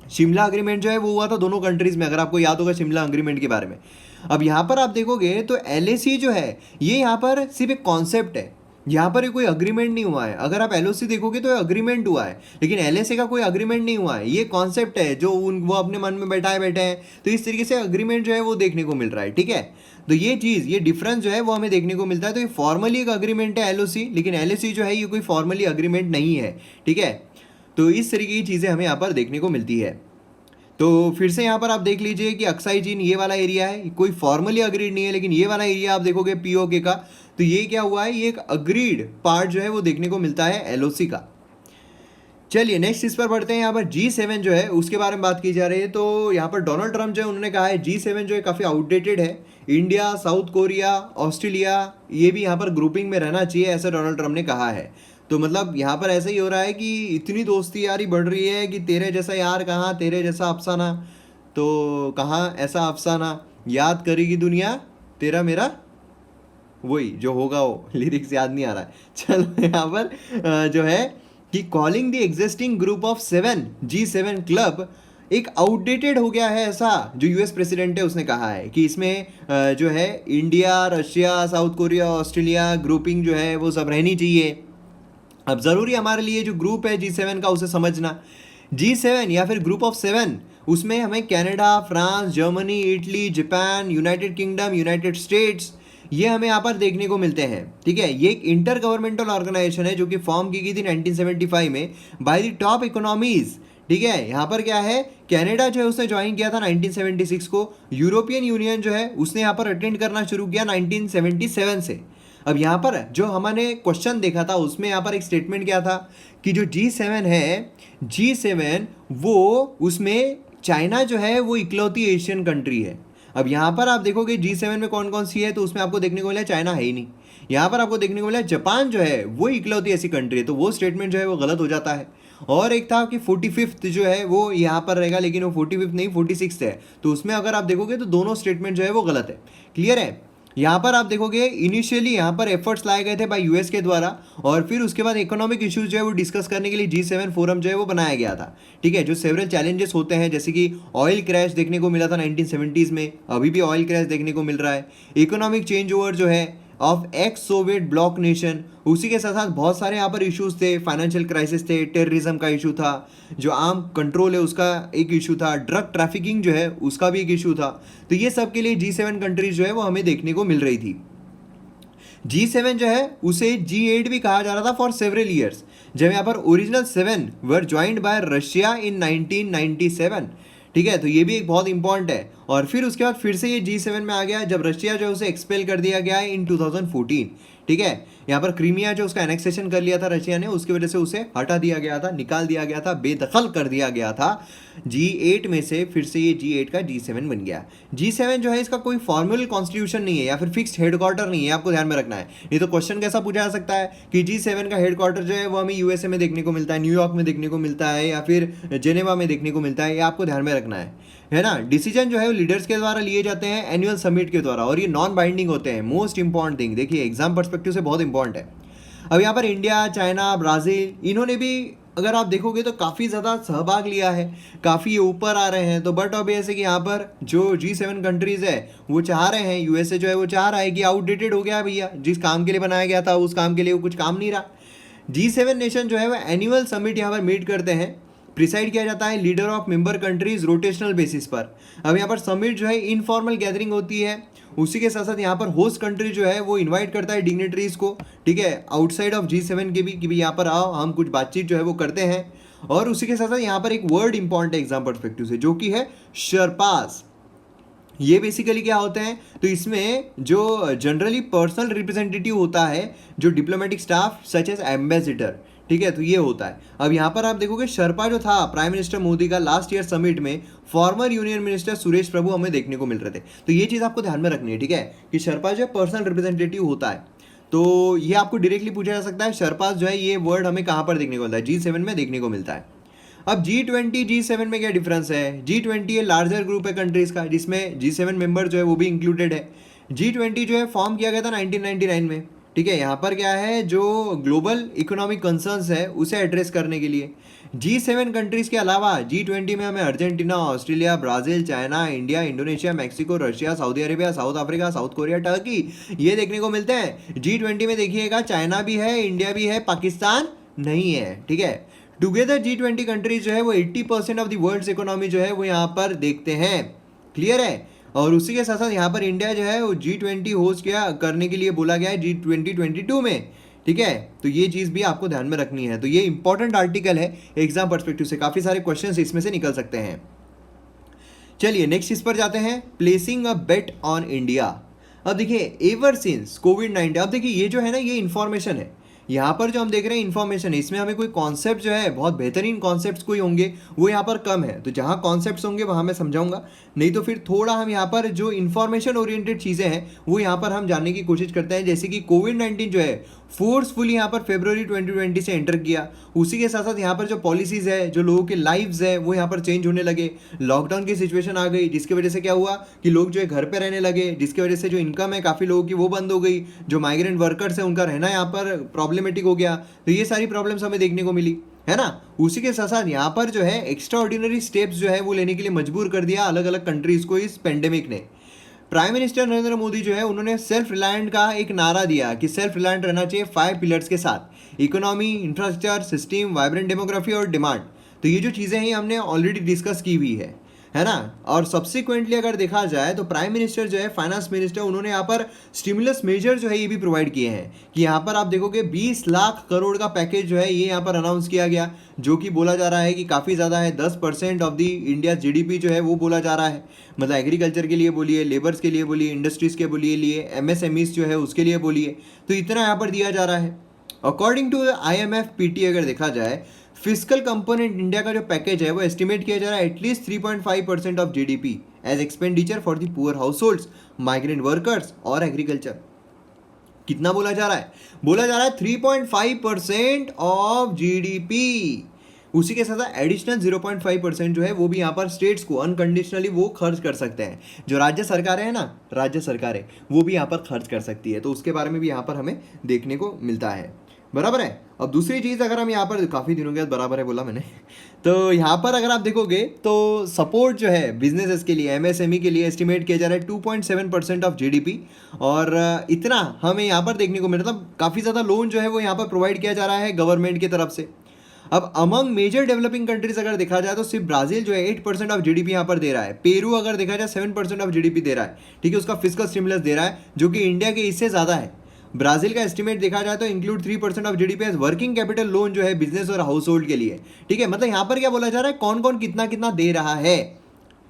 S2: शिमला अग्रीमेंट जो है वो हुआ था दोनों कंट्रीज में, अगर आपको याद होगा शिमला अग्रीमेंट के बारे में। अब यहाँ पर आप देखोगे तो एलएसी जो है ये यहाँ पर सिर्फ एक कॉन्सेप्ट है, यहाँ पर ये कोई अग्रीमेंट नहीं हुआ है। अगर आप एलओसी देखोगे तो अग्रीमेंट हुआ है, लेकिन एलएसी का कोई अग्रीमेंट नहीं हुआ है, ये कॉन्सेप्ट है जो वो अपने मन में बैठे हैं। तो इस तरीके से अग्रीमेंट जो है वो देखने को मिल रहा है, ठीक है। तो ये चीज़, ये डिफरेंस जो है वो हमें देखने को मिलता है। तो ये फॉर्मली एक अग्रीमेंट है एलओसी, लेकिन एलएसी जो है ये कोई फॉर्मली अग्रीमेंट नहीं है, ठीक है। तो इस तरीके की चीज़ें हमें यहाँ पर देखने को मिलती है। तो फिर से यहाँ पर आप देख लीजिए कि अक्साई चीन ये वाला एरिया है, कोई फॉर्मली अग्रीड नहीं है, लेकिन ये वाला एरिया आप देखोगे पीओके का, तो ये क्या हुआ है, ये एक अग्रीड पार्ट जो है वो देखने को मिलता है एलओसी का। चलिए नेक्स्ट इस पर बढ़ते हैं। यहाँ पर G7 जो है उसके बारे में बात की जा रही है। तो यहाँ पर डोनाल्ड ट्रंप जो है उन्होंने कहा है G7 जो है काफ़ी आउटडेटेड है, इंडिया, साउथ कोरिया, ऑस्ट्रेलिया ये भी यहाँ पर ग्रुपिंग में रहना चाहिए, ऐसा डोनाल्ड ट्रंप ने कहा है। तो मतलब यहाँ पर ऐसा ही हो रहा है कि इतनी दोस्ती यारी बढ़ रही है कि तेरे जैसा यार कहाँ, तेरे जैसा अफसाना तो कहाँ, ऐसा अफसाना याद करेगी दुनिया तेरा मेरा, वही जो होगा वो, लिरिक्स याद नहीं आ रहा है। चलो यहाँ पर जो है कि calling the existing group of 7 G7 club एक आउटडेटेड हो गया है, ऐसा जो यूएस प्रेसिडेंट है उसने कहा है कि इसमें जो है India, Russia, south Korea, Australia grouping जो है वो सब रहनी चाहिए। अब ज़रूरी हमारे लिए जो ग्रुप है G7 का उसे समझना। G7 या फिर ग्रुप ऑफ 7, उसमें हमें Canada, France, Germany, Italy, Japan, United kingdom, United states ये हमें यहाँ पर देखने को मिलते हैं, ठीक है। ये एक इंटर गवर्नमेंटल ऑर्गेनाइजेशन है जो कि फॉर्म की गई थी 1975 में बाय द टॉप इकोनॉमीज, ठीक है। यहाँ पर क्या है, कनाडा जो है उसने ज्वाइन किया था 1976 को, यूरोपियन यूनियन जो है उसने यहाँ पर अटेंड करना शुरू किया 1977 से। अब यहाँ पर जो हमने क्वेश्चन देखा था उसमें यहाँ पर एक स्टेटमेंट क्या था कि जो G7 है, G7 वो उसमें चाइना जो है वो इकलौती एशियन कंट्री है। अब यहाँ पर आप देखोगे G7 में कौन कौन सी है, तो उसमें आपको देखने को मिला चाइना है ही नहीं। यहाँ पर आपको देखने को मिला जापान जो है वो इकलौती ऐसी कंट्री है, तो वो स्टेटमेंट जो है वो गलत हो जाता है। और एक था कि 45th जो है वो यहाँ पर रहेगा, लेकिन वो 45th नहीं 46th है, तो उसमें अगर आप देखोगे तो दोनों स्टेटमेंट जो है वो गलत है। क्लियर है। यहाँ पर आप देखोगे इनिशियली यहाँ पर एफर्ट्स लाए गए थे बाय यूएस के द्वारा, और फिर उसके बाद इकोनॉमिक इश्यूज जो है वो डिस्कस करने के लिए G7 फोरम जो है वो बनाया गया था, ठीक है। जो सेवरल चैलेंजेस होते हैं, जैसे कि ऑयल क्रैश देखने को मिला था 1970s में, अभी भी ऑयल क्रैश देखने को मिल रहा है, इकोनॉमिक चेंज ओवर जो है of x Soviet block nation, उसी के साथ साथ बहुत सारे यहाँ पर इश्यूज थे, फाइनेंशियल क्राइसिस थे, टेररिज्म का इशू था, जो आर्म कंट्रोल है उसका एक इशू था, ड्रग ट्रैफिकिंग जो है उसका भी एक इशू था। तो ये सब के लिए G7 कंट्रीज जो है वो हमें देखने को मिल रही थी। G7 जो है उसे G8 भी कहा जा रहा था फॉर सेवरल ईयर्स, जब यहाँ पर original 7 were joined by Russia in 1997, ठीक है। तो ये भी एक बहुत इंपॉर्टेंट है। और फिर उसके बाद फिर से ये G7 में आ गया जब रशिया जो है उसे एक्सपेल कर दिया गया है इन 2014, ठीक है। यहाँ पर क्रीमिया जो उसका एनेक्सेशन कर लिया था रशिया ने, उसकी वजह से उसे हटा दिया गया था, निकाल दिया गया था, बेदखल कर दिया गया था G8 में से। फिर से ये G8 का G7 बन गया। G7 जो है इसका कोई फॉर्मल कॉन्स्टिट्यूशन नहीं है या फिर फिक्स्ड हेडक्वार्टर नहीं है, आपको ध्यान में रखना है। नहीं तो क्वेश्चन कैसा पूछा जा सकता है कि G7 का हेडक्वार्टर जो है वो हमें यूएसए में देखने को मिलता है, न्यूयॉर्क में देखने को मिलता है, या फिर जेनेवा में देखने को मिलता है, ये आपको ध्यान में रखना है ना। डिसीजन जो है वो लीडर्स के द्वारा लिए जाते हैं एनुअल समिट के द्वारा, और ये नॉन बाइंडिंग होते हैं। मोस्ट इंपॉर्टेंट थिंग देखिए, एग्जाम पर्सपेक्टिव से बहुत इंपॉर्टेंट है। अब यहाँ पर इंडिया, चाइना, ब्राज़ील इन्होंने भी अगर आप देखोगे तो काफ़ी ज़्यादा सहभाग लिया है, काफ़ी ऊपर आ रहे हैं। तो बट ऑब्वियस है कि यहाँ पर जो G7 कंट्रीज़ है वो चाह रहे हैं, यूएसए जो है वो चाह रहा है कि आउटडेटेड हो गया भैया, जिस काम के लिए बनाया गया था उस काम के लिए वो कुछ काम नहीं रहा। G7 नेशन जो है वो एनुअल समिट यहाँ पर मीट करते हैं, प्रिसाइड किया जाता है leader of member countries rotational basis पर। अब यहाँ पर समिट जो है इनफॉर्मल गैदरिंग होती है, उसी के साथ साथ यहाँ पर होस्ट कंट्री जो है वो इनवाइट करता है डिग्नेटरीज को, ठीक है, आउटसाइड ऑफ G7 के भी, कि भाई यहाँ पर आओ हम कुछ बातचीत जो है वो करते हैं। और उसी के साथ साथ यहाँ पर एक वर्ड इंपॉर्टेंट है एग्जाम पर्सपेक्टिव से, जो कि है शर्पास। ये बेसिकली क्या होते हैं, तो इसमें जो जनरली पर्सनल रिप्रेजेंटेटिव होता है, जो diplomatic staff such as ambassador, ठीक है, तो ये होता है। अब यहाँ पर आप देखोगे शर्पा जो था प्राइम मिनिस्टर मोदी का लास्ट ईयर समिट में, फॉर्मर यूनियन मिनिस्टर सुरेश प्रभु हमें देखने को मिल रहे थे। तो ये चीज़ आपको ध्यान में रखनी है, ठीक है, कि शर्पा जो है पर्सनल रिप्रेजेंटेटिव होता है। तो ये आपको डायरेक्टली पूछा जा सकता है, शर्पास जो है ये वर्ड हमें कहाँ पर देखने को मिलता है? G7 में देखने को मिलता है। अब G20 G7 में क्या डिफरेंस है? G20 ये लार्जर ग्रुप है कंट्रीज का, जिसमें G7 मेंबर जो है वो भी इंक्लूडेड है। G20 जो है फॉर्म किया गया था 1999 में, ठीक है। यहाँ पर क्या है, जो ग्लोबल इकोनॉमिक कंसर्न्स है उसे एड्रेस करने के लिए। G7 कंट्रीज के अलावा G20 में हमें Argentina, Australia, Brazil, China, India, Indonesia, Mexico, Russia, Saudi Arabia, south Africa, south Korea, Turkey, ये देखने को मिलते हैं। G20 में देखिएगा चाइना भी है, इंडिया भी है, पाकिस्तान नहीं है, ठीक है। टुगेदर G20 कंट्रीज जो है वो 80% ऑफ द वर्ल्ड्स इकोनॉमी जो है वो यहाँ पर देखते हैं। क्लियर है? और उसी के साथ साथ यहाँ पर इंडिया जो है वो G20 होस्ट किया करने के लिए बोला गया है G2022 में, ठीक है। तो ये चीज़ भी आपको ध्यान में रखनी है। तो ये इंपॉर्टेंट आर्टिकल है, एग्जाम पर्सपेक्टिव से काफ़ी सारे क्वेश्चंस इसमें से निकल सकते हैं। चलिए नेक्स्ट इस पर जाते हैं, placing a bet on India. अब देखिए एवर सिंस कोविड-19, अब देखिए ये जो है ना ये इन्फॉर्मेशन है, यहाँ पर जो हम देख रहे हैं इन्फॉर्मेशन है, इसमें हमें कोई कॉन्सेप्ट जो है बहुत बेहतरीन कॉन्सेप्ट्स कोई होंगे वो यहाँ पर कम है। तो जहाँ कॉन्सेप्ट्स होंगे वहाँ मैं समझाऊंगा, नहीं तो फिर थोड़ा हम यहाँ पर जो इन्फॉर्मेशन ओरिएंटेड चीज़ें हैं वो यहाँ पर हम जानने की कोशिश करते हैं। जैसे कि कोविड-19 जो है फोर्सफुली यहाँ पर फरवरी 2020 से एंटर किया, उसी के साथ साथ यहाँ पर जो पॉलिसीज़ है, जो लोगों के लाइव्स है वो यहाँ पर चेंज होने लगे। लॉकडाउन की सिचुएशन आ गई, जिसकी वजह से क्या हुआ कि लोग जो है घर पे रहने लगे, जिसकी वजह से जो इनकम है काफ़ी लोगों की वो बंद हो गई। जो माइग्रेंट वर्कर्स है उनका रहना यहाँ पर प्रॉब्लमेटिक हो गया। तो ये सारी प्रॉब्लम्स हमें देखने को मिली, है ना। उसी के साथ साथ यहाँ पर जो है एक्स्ट्रा ऑर्डिनरी स्टेप्स जो है वो लेने के लिए मजबूर कर दिया अलग अलग कंट्रीज़ को इस पेंडेमिक ने। प्राइम मिनिस्टर नरेंद्र मोदी जो है उन्होंने सेल्फ रिलायंट का एक नारा दिया कि सेल्फ रिलायंट रहना चाहिए 5 पिलर्स के साथ, economy, infrastructure, system, vibrant demography और डिमांड। तो ये जो चीज़ें हैं हमने ऑलरेडी डिस्कस की हुई है ना। और सब्सिक्वेंटली अगर देखा जाए तो प्राइम मिनिस्टर जो है, फाइनेंस मिनिस्टर, उन्होंने यहाँ पर स्टिमुलस मेजर जो है ये भी प्रोवाइड किए हैं कि यहाँ पर आप देखोगे 20 लाख करोड़ का पैकेज जो है ये यहाँ पर अनाउंस किया गया, जो कि बोला जा रहा है कि काफ़ी ज़्यादा है। 10% ऑफ द इंडिया GDP जो है वो बोला जा रहा है। मतलब एग्रीकल्चर के लिए बोलिए, लेबर्स के लिए बोलिए, इंडस्ट्रीज़ के लिए MSMEs जो है उसके लिए बोलिए, तो इतना यहाँ पर दिया जा रहा है। अकॉर्डिंग टू IMF PT अगर देखा जाए, फिजिकल कंपोनेंट इंडिया का जो पैकेज है वो एस्टिमेट किया जा रहा है at least 3.5% of GDP as expenditure for the poor households, migrant workers और एग्रीकल्चर। कितना बोला जा रहा है? बोला जा रहा है 3.5% ऑफ GDP। उसी के साथ एडिशनल 0.5% जो है वो भी यहाँ पर स्टेट्स को अनकंडीशनली वो खर्च कर सकते हैं। जो राज्य सरकारें हैं ना, राज्य सरकारें वो भी यहाँ पर खर्च कर सकती है। तो उसके बारे में भी यहाँ पर हमें देखने को मिलता है, बराबर है। अब दूसरी चीज़ अगर हम यहाँ पर, काफ़ी दिनों के बाद बराबर है बोला मैंने, तो यहाँ पर अगर आप देखोगे तो सपोर्ट जो है बिजनेसेस के लिए, MSME के लिए एस्टिमेट किया जा रहा है 2.7% ऑफ GDP। और इतना हमें यहाँ पर देखने को मिल रहा, मतलब काफ़ी ज़्यादा लोन जो है वो यहाँ पर प्रोवाइड किया जा रहा है गवर्नमेंट की तरफ से। अब अमंग मेजर डेवलपिंग कंट्रीज अगर देखा जाए तो सिर्फ ब्राज़ील जो है 8% ऑफ GDP यहाँ पर दे रहा है। पेरू अगर देखा जाए 7% ऑफ GDP दे रहा है, ठीक है, उसका फिस्कल स्टिमुलस दे रहा है, जो कि इंडिया के इससे ज़्यादा है। ब्राज़ील का एस्टिमेट देखा जाए तो include 3% of GDP as working capital loan जो है बिजनेस और हाउस होल्ड के लिए, ठीक है। मतलब यहाँ पर क्या बोला जा रहा है, कौन कौन कितना कितना दे रहा है,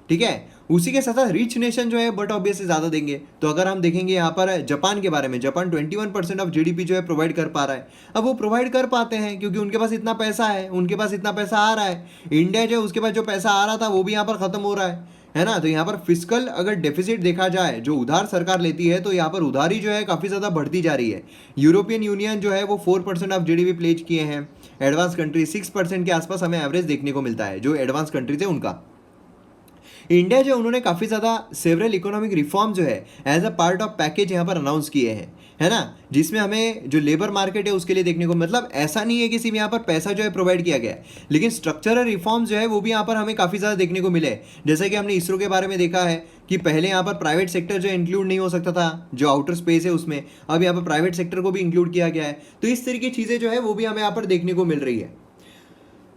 S2: ठीक है। उसी के साथ साथ रिच नेशन जो है बट ऑब्वियसली ज़्यादा देंगे। तो अगर हम देखेंगे यहाँ पर जापान के बारे में, जापान 21% ऑफ GDP जो है प्रोवाइड कर पा रहा है। अब वो प्रोवाइड कर पाते हैं क्योंकि उनके पास इतना पैसा है, उनके पास इतना पैसा आ रहा है। इंडिया जो है उसके पास जो पैसा आ रहा था वो भी यहाँ पर ख़त्म हो रहा है ना। तो यहाँ पर फिस्कल अगर डेफिसिट देखा जाए, जो उधार सरकार लेती है, तो यहाँ पर उधारी जो है काफ़ी ज़्यादा बढ़ती जा रही है। यूरोपियन यूनियन जो है वो 4% ऑफ GDP प्लेज किए हैं। एडवांस कंट्री 6% के आसपास हमें एवरेज देखने को मिलता है, जो एडवांस कंट्रीज है उनका। इंडिया जो उन्होंने काफ़ी ज़्यादा सेवरल इकोनॉमिक रिफॉर्म जो है as a part of package यहाँ पर अनाउंस किए हैं, है ना, जिसमें हमें जो लेबर मार्केट है उसके लिए देखने को, मतलब ऐसा नहीं है कि सिर्फ यहाँ पर पैसा जो है प्रोवाइड किया गया है, लेकिन स्ट्रक्चरल रिफॉर्म्स जो है वो भी यहाँ पर हमें काफ़ी ज़्यादा देखने को मिले। जैसे कि हमने इसरो के बारे में देखा है कि पहले यहाँ पर प्राइवेट सेक्टर जो इंक्लूड नहीं हो सकता था, जो आउटर स्पेस है उसमें, अब यहाँ पर प्राइवेट सेक्टर को भी इंक्लूड किया गया है। तो इस तरीके की चीज़ें जो है वो भी हमें यहाँ पर देखने को मिल रही है।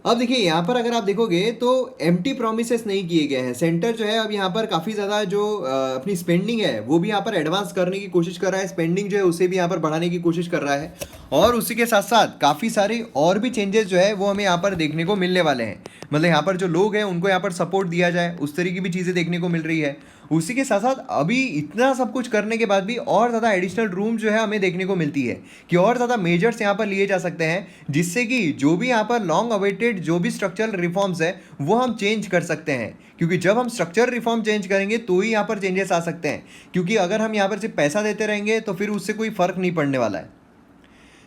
S2: अब देखिए यहाँ पर अगर आप देखोगे तो एम्प्टी प्रोमिसेस नहीं किए गए हैं। सेंटर जो है अब यहाँ पर काफ़ी ज़्यादा जो अपनी स्पेंडिंग है वो भी यहाँ पर एडवांस करने की कोशिश कर रहा है, स्पेंडिंग जो है उसे भी यहाँ पर बढ़ाने की कोशिश कर रहा है। और उसी के साथ साथ काफ़ी सारे और भी चेंजेस जो है वो हमें यहाँ पर देखने को मिलने वाले हैं। मतलब यहाँ पर जो लोग हैं उनको यहाँ पर सपोर्ट दिया जाए, उस तरीके की भी चीज़ें देखने को मिल रही है। उसी के साथ साथ अभी इतना सब कुछ करने के बाद भी और ज़्यादा एडिशनल रूम जो है हमें देखने को मिलती है कि और ज़्यादा मेजर्स यहाँ पर लिए जा सकते हैं, जिससे कि जो भी यहाँ पर लॉन्ग अवेटेड जो भी स्ट्रक्चरल रिफॉर्म्स है वो हम चेंज कर सकते हैं। क्योंकि जब हम स्ट्रक्चरल रिफॉर्म चेंज करेंगे तो ही यहाँ पर चेंजेस आ सकते हैं, क्योंकि अगर हम यहाँ पर सिर्फ पैसा देते रहेंगे तो फिर उससे कोई फ़र्क नहीं पड़ने वाला है।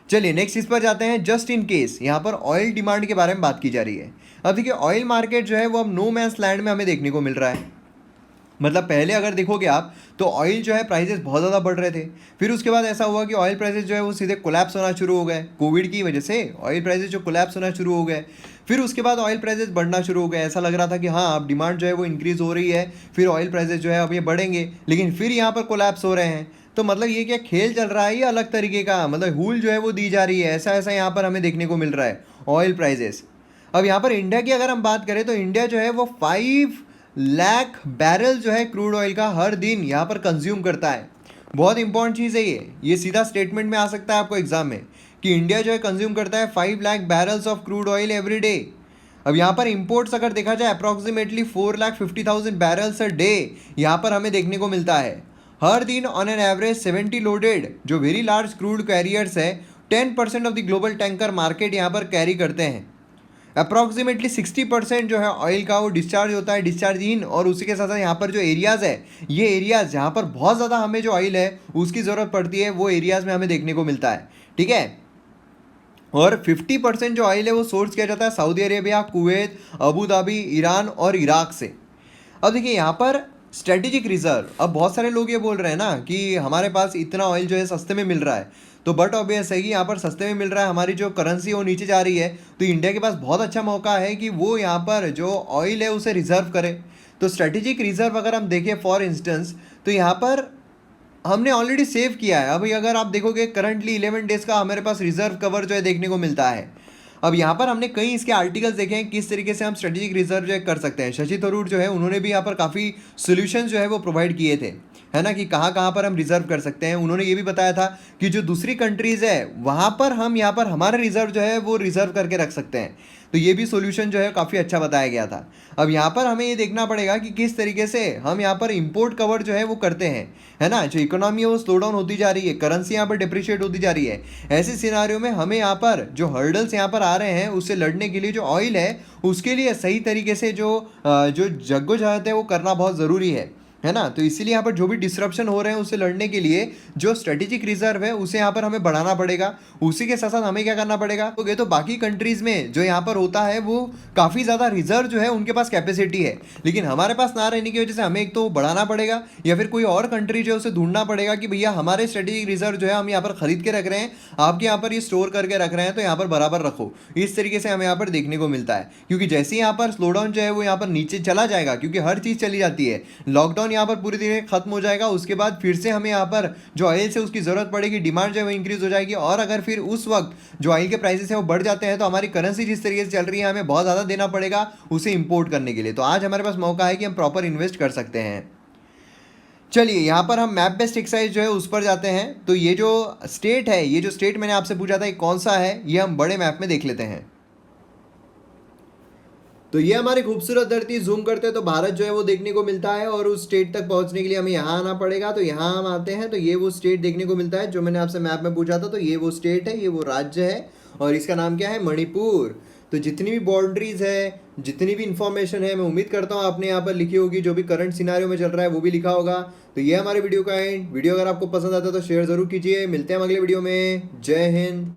S2: चलिए नेक्स्ट इस पर जाते हैं। जस्ट इन केस यहाँ पर ऑयल डिमांड के बारे में बात की जा रही है। अब देखिए ऑयल मार्केट जो है वो अब नो मैंस लैंड में हमें देखने को मिल रहा है। मतलब पहले अगर देखोगे आप तो ऑयल जो है प्राइसेस बहुत ज़्यादा बढ़ रहे थे, फिर उसके बाद ऐसा हुआ कि ऑयल प्राइसेस जो है वो सीधे कोलैप्स होना शुरू हो गए। कोविड की वजह से ऑयल प्राइसेस जो कोलैप्स होना शुरू हो गए, फिर उसके बाद ऑयल प्राइसेस बढ़ना शुरू हो गए। ऐसा लग रहा था कि हाँ अब डिमांड जो है वो इंक्रीज़ हो रही है, फिर ऑयल प्राइसेस जो है अब ये बढ़ेंगे, लेकिन फिर यहाँ पर कोलैप्स हो रहे हैं। तो मतलब ये क्या खेल चल रहा है, ये अलग तरीके का मतलब हूल जो है वो दी जा रही है। ऐसा ऐसा यहाँ पर हमें देखने को मिल रहा है ऑयल प्राइजेस। अब यहाँ पर इंडिया की अगर हम बात करें तो इंडिया जो है वो 5 लाख बैरल जो है क्रूड ऑयल का हर दिन यहाँ पर कंज्यूम करता है। बहुत इंपॉर्टेंट चीज़ है ये सीधा स्टेटमेंट में आ सकता है आपको एग्जाम में कि इंडिया जो है कंज्यूम करता है 5 lakh barrels of crude oil every day. अब यहाँ पर इंपोर्ट्स अगर देखा जाए अप्रॉक्सीमेटली 4,50,000 बैरल्स अ डे यहाँ पर हमें देखने को मिलता है हर दिन। ऑन एन एवरेज 70 लोडेड जो वेरी लार्ज क्रूड कैरियर्स है 10% of the global tanker market यहाँ पर कैरी करते हैं। अप्रॉक्सीमेटली 60% जो है ऑयल का वो डिस्चार्ज होता है, डिस्चार्ज इन, और उसी के साथ साथ यहाँ पर जो एरियाज़ है ये एरियाज़ जहाँ पर बहुत ज़्यादा हमें जो ऑयल है उसकी ज़रूरत पड़ती है वो एरियाज़ में हमें देखने को मिलता है। ठीक है, और 50% जो ऑयल है वो सोर्स किया जाता है Saudi Arabia, Kuwait, Abu Dhabi, Iran और इराक से। अब देखिए यहाँ पर स्ट्रेटेजिक रिजर्व, अब बहुत सारे लोग ये बोल रहे हैं ना कि हमारे पास इतना ऑयल जो है सस्ते में मिल रहा है, तो बट ऑब्वियस है कि यहाँ पर सस्ते में मिल रहा है, हमारी जो करेंसी है वो नीचे जा रही है, तो इंडिया के पास बहुत अच्छा मौका है कि वो यहाँ पर जो ऑयल है उसे रिजर्व करे। तो स्ट्रेटेजिक रिजर्व अगर हम देखें फॉर इंस्टेंस तो यहाँ पर हमने ऑलरेडी सेव किया है। अभी अगर आप देखोगे करंटली 11 डेज़ का हमारे पास रिजर्व कवर जो है देखने को मिलता है। अब यहाँ पर हमने कई इसके आर्टिकल्स देखे हैं किस तरीके से हम स्ट्रेटेजिक रिजर्व जो है कर सकते हैं। शशि थरूर जो है उन्होंने भी यहाँ पर काफ़ी सोल्यूशन जो है वो प्रोवाइड किए थे, है ना, कि कहाँ कहाँ पर हम रिजर्व कर सकते हैं। उन्होंने ये भी बताया था कि जो दूसरी कंट्रीज़ है वहाँ पर हम यहाँ पर हमारे रिजर्व जो है वो रिजर्व करके रख सकते हैं। तो ये भी सोल्यूशन जो है काफ़ी अच्छा बताया गया था। अब यहाँ पर हमें ये देखना पड़ेगा कि किस तरीके से हम यहाँ पर इंपोर्ट कवर जो है वो करते हैं, है ना। जो इकोनॉमी है वो स्लो डाउन होती जा रही है, करेंसी यहाँ पर डिप्रिशिएट होती जा रही है। ऐसे सिनारियों में हमें यहाँ पर जो हर्डल्स यहाँ पर आ रहे हैं उससे लड़ने के लिए जो ऑयल है उसके लिए सही तरीके से जो जद्दोजहद है वो करना बहुत ज़रूरी है ना। तो इसीलिए यहाँ पर जो भी डिसरप्शन हो रहे हैं उससे लड़ने के लिए जो स्ट्रेटेजिक रिजर्व है उसे यहाँ पर हमें बढ़ाना पड़ेगा। उसी के साथ साथ हमें क्या करना पड़ेगा, तो बाकी कंट्रीज़ में जो यहाँ पर होता है वो काफ़ी ज़्यादा रिजर्व जो है उनके पास कैपेसिटी है, लेकिन हमारे पास ना रहने की वजह से हमें एक तो बढ़ाना पड़ेगा या फिर कोई और कंट्री जो है उसे ढूंढना पड़ेगा कि भैया हमारे स्ट्रेटेजिक रिजर्व जो है हम यहाँ पर खरीद के रख रहे हैं, आपके यहाँ पर ये स्टोर करके रख रहे हैं, तो यहाँ पर बराबर रखो। इस तरीके से हमें यहाँ पर देखने को मिलता है, क्योंकि जैसे ही यहाँ पर स्लो डाउन जो है वो यहाँ पर नीचे चला जाएगा, क्योंकि हर चीज़ चली जाती है, लॉकडाउन यहाँ पर पूरी तरह खत्म हो जाएगा, उसके बाद फिर से हमें यहाँ पर जो ऑयल से उसकी ज़रूरत पड़ेगी, डिमांड जो है वो इंक्रीज हो जाएगी, और अगर फिर उस वक्त जो ऑयल के प्राइसेस हैं वो बढ़ जाते हैं तो हमारी करेंसी जिस तरीके से चल रही है हमें बहुत ज़्यादा देना पड़ेगा उसे इंपोर्ट करने के लिए। तो आज हमारे पास मौका है कि हम प्रॉपर इन्वेस्ट कर सकते हैं। चलिए यहाँ पर हम मैप बेस्ड एक्सरसाइज जो है उस पर जाते हैं। तो ये जो स्टेट है, ये जो स्टेट मैंने आपसे पूछा था ये कौन सा है, ये हम बड़े मैप में देख लेते हैं। तो ये हमारी खूबसूरत धरती, जूम करते हैं तो भारत जो है वो देखने को मिलता है, और उस स्टेट तक पहुंचने के लिए हमें यहाँ आना पड़ेगा। तो यहाँ हम आते हैं तो ये वो स्टेट देखने को मिलता है जो मैंने आपसे मैप में पूछा था। तो ये वो स्टेट है, ये वो राज्य है, और इसका नाम क्या है, मणिपुर। तो जितनी भी बाउंड्रीज है, जितनी भी इंफॉर्मेशन है, मैं उम्मीद करता हूँ आपने यहाँ पर लिखी होगी, जो भी करंट सिनारियो में चल रहा है वो भी लिखा होगा। तो ये हमारे वीडियो का एंड। वीडियो अगर आपको पसंद आता है तो शेयर जरूर कीजिए। मिलते हैं अगले वीडियो में। जय हिंद।